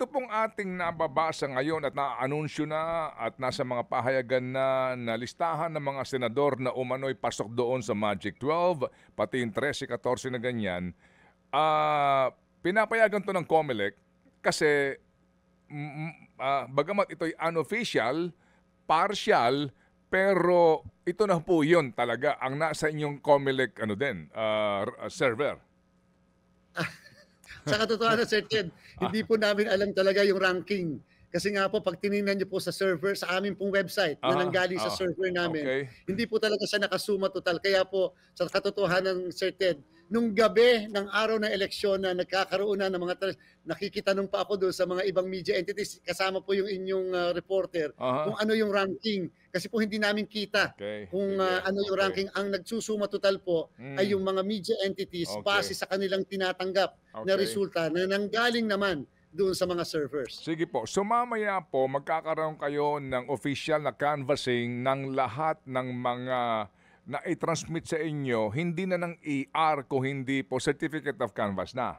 ito pong ating nababasa ngayon at naaanunsyo na at nasa mga pahayagan na listahan ng mga senador na umano'y pasok doon sa Magic 12, pati yung 13, 14 na ganyan, pinapayagan to ng COMELEC kasi bagamat ito'y unofficial, partial, pero ito na po yun talaga ang nasa inyong COMELEC server. Sa katotohanan, Sir Ted, hindi po namin alam talaga yung ranking. Kasi nga po, pag tinignan niyo po sa server, sa amin pong website na nanggaling sa server namin, Okay. hindi po talaga siya nakasuma total. Kaya po, sa katotohanan, Sir Ted, nung gabi ng araw ng eleksyon na nagkakaroon na ng nakikitanong pa ako doon sa mga ibang media entities, kasama po yung inyong reporter, kung ano yung ranking. Kasi po hindi namin kita Okay, kung sige. ano yung Okay. ranking. Ang nagsusuma total po ay yung mga media entities base Okay. sa kanilang tinatanggap na Okay. resulta na nanggaling naman doon sa mga servers. Sige po. So mamaya po magkakaroon kayo ng official na canvassing ng lahat ng mga na i-transmit sa inyo, hindi na ng ER kung hindi po Certificate of Canvass na.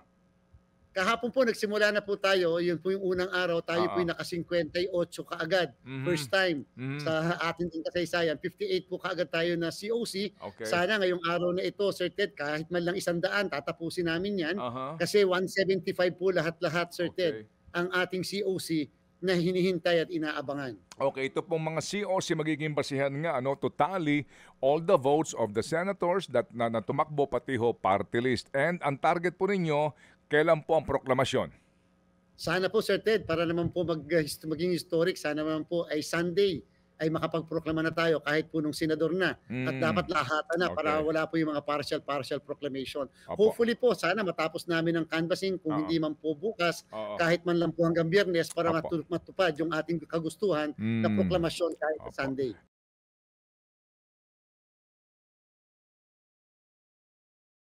Kahapon po nagsimula na po tayo, yun po yung unang araw, tayo po Oo. yung naka-58 kaagad. First Mhm. time Mhm. sa ating kasaysayan. 58 po kaagad tayo na COC. Okay. Sana ngayong araw na ito, Sir Ted, kahit man lang 100, tatapusin namin yan. Aha. Kasi 175 po lahat-lahat, Sir Ted, Okay. ang ating COC na hinihintay at inaabangan. Okay, ito pong mga COC magiging basihan nga to tally all the votes of the senators na tumakbo pati ho party list. And ang target po ninyo, kailan po ang proklamasyon? Sana po, Sir Ted, para naman po maging historic, sana naman po ay Sunday ay makapagproklama na tayo kahit po nung senador na. At dapat lahatan na para Okay. wala po yung mga partial proclamation. Opo. Hopefully po, sana matapos namin ang canvassing kung Oo. hindi man po bukas, Oo. kahit man lang po hanggang Biyernes para Opo. matupad yung ating kagustuhan na proklamasyon kahit Opo. sa Sunday.